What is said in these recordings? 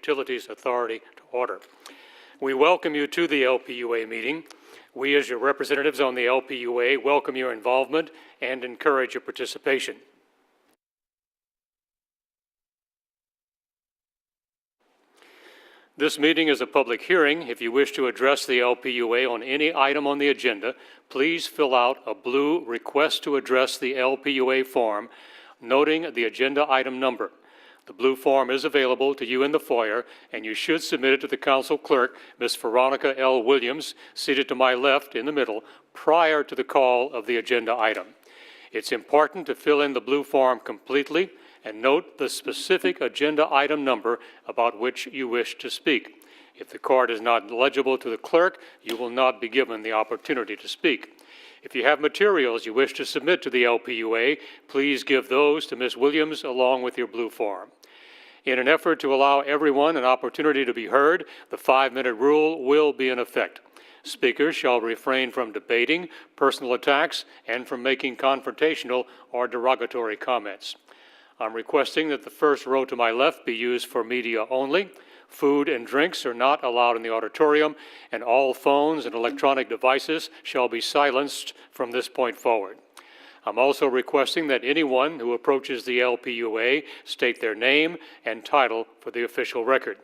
Utilities Authority to order. We welcome you to the LPUA meeting. We, as your representatives on the LPUA, welcome your involvement and encourage your participation. This meeting is a public hearing. If you wish to address the LPUA on any item on the agenda, please fill out a blue Request to Address the LPUA form, noting the agenda item number. The blue form is available to you in the foyer, and you should submit it to the Council Clerk, Ms. Veronica L. Williams, seated to my left in the middle, prior to the call of the agenda item. It's important to fill in the blue form completely and note the specific agenda item number about which you wish to speak. If the card is not legible to the clerk, you will not be given the opportunity to speak. If you have materials you wish to submit to the LPUA, please give those to Ms. Williams along with your blue form. In an effort to allow everyone an opportunity to be heard, the 5-minute rule will be in effect. Speakers shall refrain from debating, personal attacks, and from making confrontational or derogatory comments. I'm requesting that the first row to my left be used for media only. Food and drinks are not allowed in the auditorium, and all phones and electronic devices shall be silenced from this point forward. I'm also requesting that anyone who approaches the LPUA state their name and title for the official record.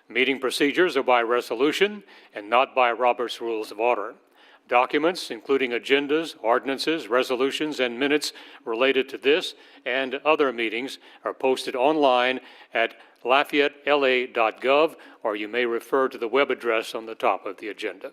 Meeting procedures are by resolution and not by Robert's Rules of Order. Documents, including agendas, ordinances, resolutions, and minutes related to this and other meetings, are posted online at LafayetteLA.gov, or you may refer to the web address on the top of the agenda.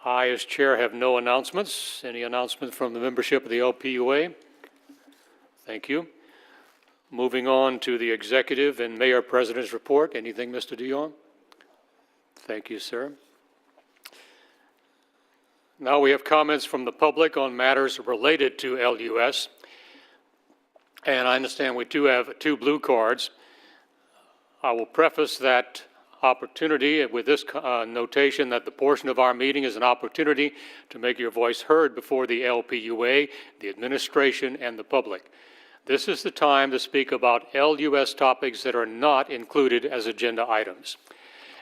I, as chair, have no announcements. Any announcements from the membership of the LPUA? Thank you. Moving on to the executive and mayor president's report. Anything, Mr. Dion? Thank you, sir. Now we have comments from the public on matters related to LUS. And I understand we do have 2 blue cards. I will preface that opportunity with this notation that the portion of our meeting is an opportunity to make your voice heard before the LPUA, the administration, and the public. This is the time to speak about LUS topics that are not included as agenda items.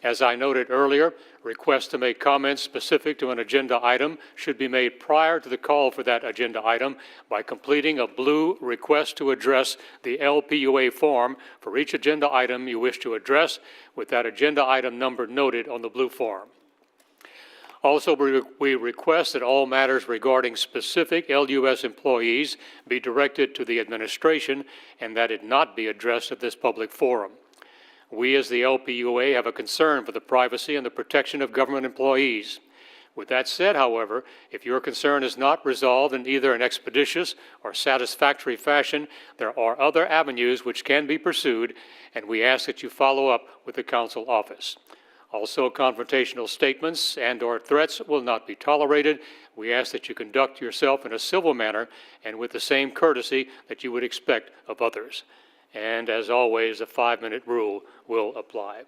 As I noted earlier, requests to make comments specific to an agenda item should be made prior to the call for that agenda item by completing a blue Request to Address the LPUA form for each agenda item you wish to address, with that agenda item number noted on the blue form. Also, we request that all matters regarding specific LUS employees be directed to the administration and that it not be addressed at this public forum. We, as the LPUA, have a concern for the privacy and the protection of government employees. With that said, however, if your concern is not resolved in either an expeditious or satisfactory fashion, there are other avenues which can be pursued, and we ask that you follow up with the council office. Also, confrontational statements and/or threats will not be tolerated. We ask that you conduct yourself in a civil manner and with the same courtesy that you would expect of others. And as always, the 5-minute rule will apply.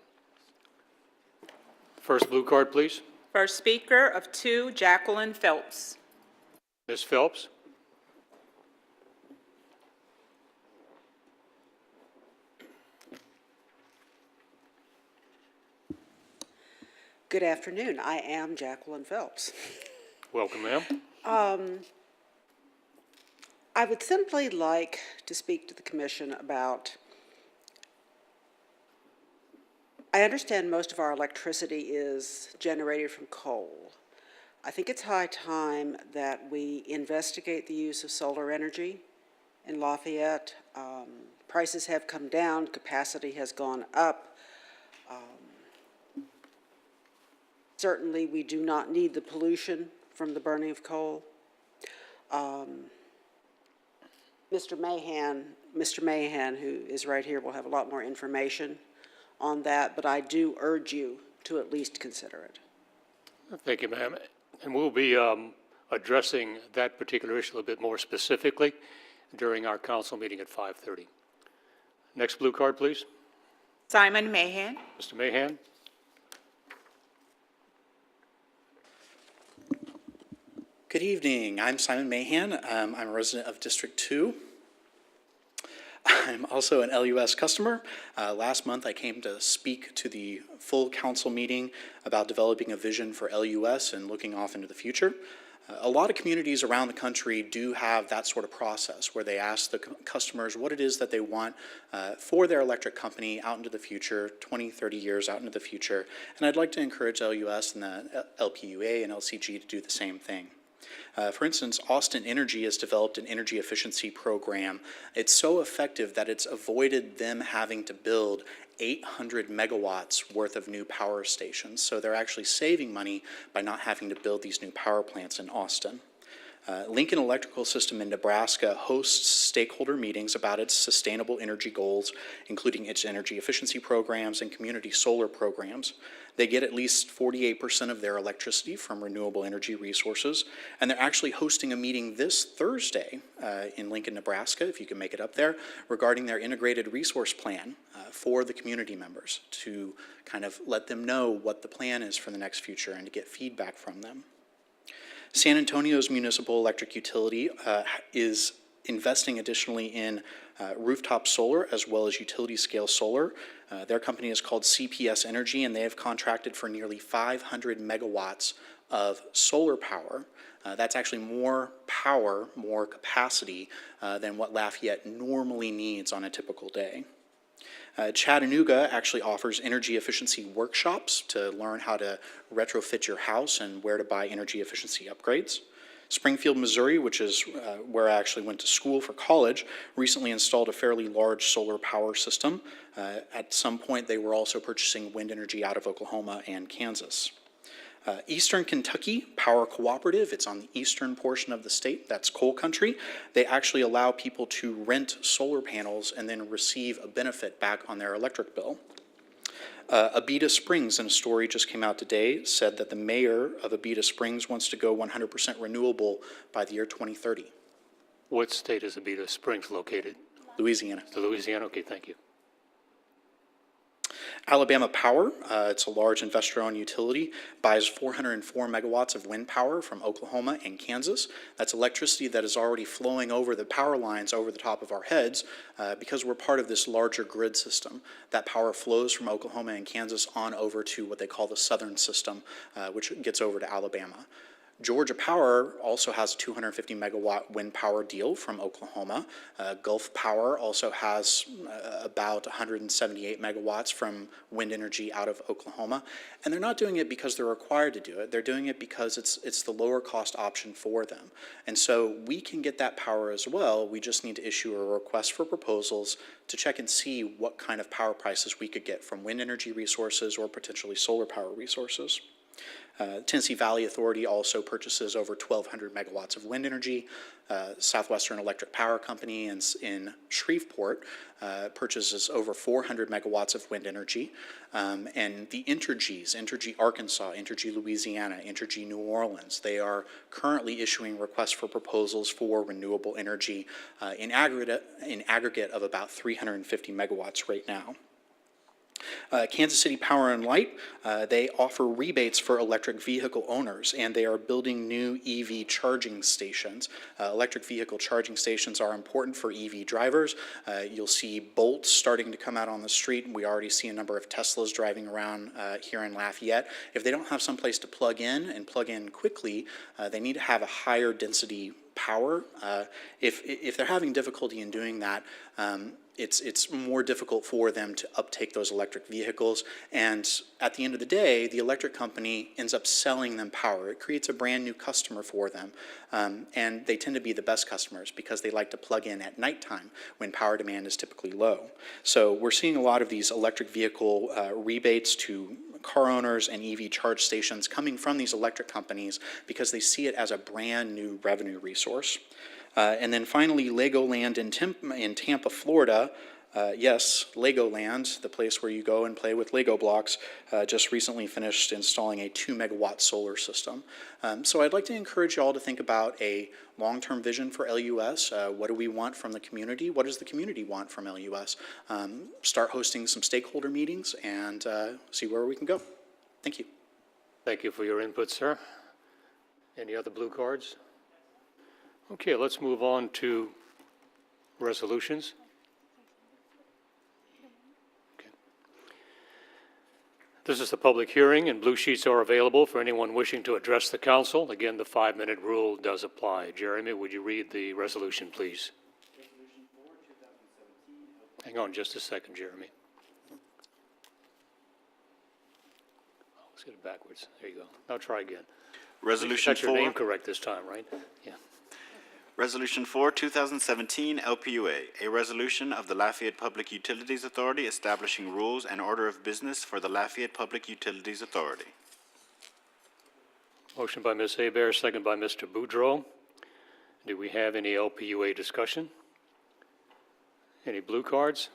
First blue card, please. First speaker of 2, Jacqueline Phelps. Ms. Phelps. Good afternoon. I am Jacqueline Phelps. Welcome, ma'am. I would simply like to speak to the Commission about, I understand most of our electricity is generated from coal. I think it's high time that we investigate the use of solar energy in Lafayette. Prices have come down, capacity has gone up. Certainly, we do not need the pollution from the burning of coal. Mr. Mahan, who is right here, will have a lot more information on that, but I do urge you to at least consider it. Thank you, ma'am. And we'll be addressing that particular issue a bit more specifically during our council meeting at 5:30. Next blue card, please. Simon Mahan. Mr. Mahan. Good evening. I'm Simon Mahan. I'm a resident of District 2. I'm also an LUS customer. Last month, I came to speak to the full council meeting about developing a vision for LUS and looking off into the future. A lot of communities around the country do have that sort of process where they ask the customers what it is that they want for their electric company out into the future, 20, 30 years out into the future. And I'd like to encourage LUS and the LPUA and LCG to do the same thing. For instance, Austin Energy has developed an energy efficiency program. It's so effective that it's avoided them having to build 800 megawatts worth of new power stations. So they're actually saving money by not having to build these new power plants in Austin. Lincoln Electrical System in Nebraska hosts stakeholder meetings about its sustainable energy goals, including its energy efficiency programs and community solar programs. They get at least 48% of their electricity from renewable energy resources, and they're actually hosting a meeting this Thursday in Lincoln, Nebraska, if you can make it up there, regarding their integrated resource plan for the community members to kind of let them know what the plan is for the next future and to get feedback from them. San Antonio's municipal electric utility is investing additionally in rooftop solar as well as utility scale solar. Their company is called CPS Energy, and they have contracted for nearly 500 megawatts of solar power. That's actually more power, more capacity than what Lafayette normally needs on a typical day. Chattanooga actually offers energy efficiency workshops to learn how to retrofit your house and where to buy energy efficiency upgrades. Springfield, Missouri, which is where I actually went to school for college, recently installed a fairly large solar power system. At some point, they were also purchasing wind energy out of Oklahoma and Kansas. Eastern Kentucky Power Cooperative, it's on the eastern portion of the state, that's coal country. They actually allow people to rent solar panels and then receive a benefit back on their electric bill. Abita Springs, in a story just came out today, said that the mayor of Abita Springs wants to go 100% renewable by the year 2030. What state is Abita Springs located? Louisiana. Louisiana, okay, thank you. Alabama Power, it's a large investor-owned utility, buys 404 megawatts of wind power from Oklahoma and Kansas. That's electricity that is already flowing over the power lines over the top of our heads because we're part of this larger grid system. That power flows from Oklahoma and Kansas on over to what they call the southern system, which gets over to Alabama. Georgia Power also has a 250 megawatt wind power deal from Oklahoma. Gulf Power also has about 178 megawatts from wind energy out of Oklahoma. And they're not doing it because they're required to do it. They're doing it because it's the lower cost option for them. And so we can get that power as well. We just need to issue a request for proposals to check and see what kind of power prices we could get from wind energy resources or potentially solar power resources. Tennessee Valley Authority also purchases over 1,200 megawatts of wind energy. Southwestern Electric Power Company in Shreveport purchases over 400 megawatts of wind energy. And the Entergys, Entergy Arkansas, Entergy Louisiana, Entergy New Orleans, they are currently issuing requests for proposals for renewable energy in aggregate of about 350 megawatts right now. Kansas City Power and Light, they offer rebates for electric vehicle owners, and they are building new EV charging stations. Electric vehicle charging stations are important for EV drivers. You'll see Bolts starting to come out on the street, and we already see a number of Teslas driving around here in Lafayette. If they don't have someplace to plug in and plug in quickly, they need to have a higher density power. If they're having difficulty in doing that, it's more difficult for them to uptake those electric vehicles. And at the end of the day, the electric company ends up selling them power. It creates a brand new customer for them. And they tend to be the best customers because they like to plug in at nighttime when power demand is typically low. So we're seeing a lot of these electric vehicle rebates to car owners and EV charge stations coming from these electric companies because they see it as a brand new revenue resource. And then finally, Legoland in Tampa, Florida. Yes, Legoland, the place where you go and play with Lego blocks, just recently finished installing a 2 megawatt solar system. So I'd like to encourage you all to think about a long-term vision for LUS. What do we want from the community? What does the community want from LUS? Start hosting some stakeholder meetings and see where we can go. Thank you. Thank you for your input, sir. Any other blue cards? Okay, let's move on to resolutions. This is the public hearing, and blue sheets are available for anyone wishing to address the council. Again, the 5-minute rule does apply. Jeremy, would you read the resolution, please? Hang on just a second, Jeremy. Let's get it backwards. There you go. Now try again. Resolution Got your name 4, correct this time, right? Yeah. Resolution 4, 2017 LPUA, a resolution of the Lafayette Public Utilities Authority establishing rules and order of business for the Lafayette Public Utilities Authority. Motion by Ms. Hebert, second by Mr. Boudreau. Do we have any LPUA discussion? Any blue cards?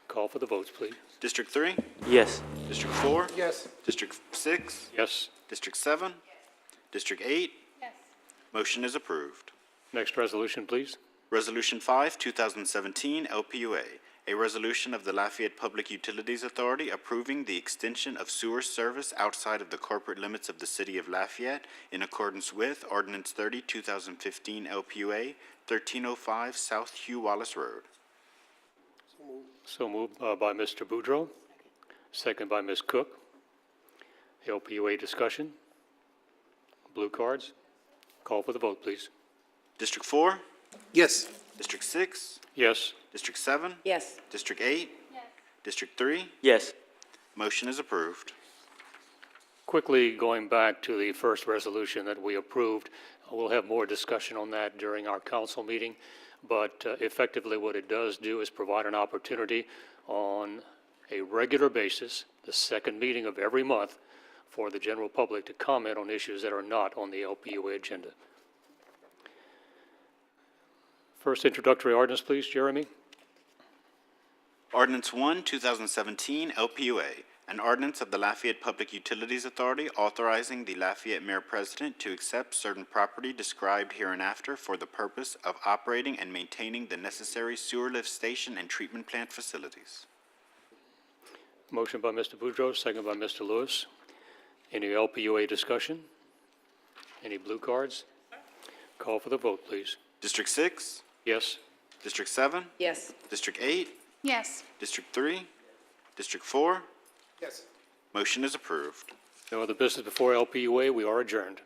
Call for the votes, please. District 3, Yes. District 4, Yes. District 6, Yes. District 7, District 8. Motion is approved. Next resolution, please. Resolution 5, 2017 LPUA, a resolution of the Lafayette Public Utilities Authority approving the extension of sewer service outside of the corporate limits of the city of Lafayette in accordance with Ordinance 30, 2015 LPUA, 1305 South Hugh Wallace Road. So moved by Mr. Boudreau, second by Ms. Cook. LPUA discussion. Blue cards. Call for the vote, please. District 4, Yes. District 6, Yes. District 7, Yes. District 8, District 3. Yes. Motion is approved. Quickly going back to the first resolution that we approved, we'll have more discussion on that during our council meeting, but effectively what it does do is provide an opportunity on a regular basis, the second meeting of every month, for the general public to comment on issues that are not on the LPUA agenda. First introductory ordinance, please, Jeremy. Ordinance 1, 2017 LPUA, an ordinance of the Lafayette Public Utilities Authority authorizing the Lafayette Mayor President to accept certain property described hereinafter for the purpose of operating and maintaining the necessary sewer lift station and treatment plant facilities. Motion by Mr. Boudreau, second by Mr. Lewis. Any LPUA discussion? Any blue cards? Call for the vote, please. District 6, Yes. District 7, Yes. District 8, Yes. District 3, District 4. Yes. Motion is approved. No other business before LPUA. We are adjourned.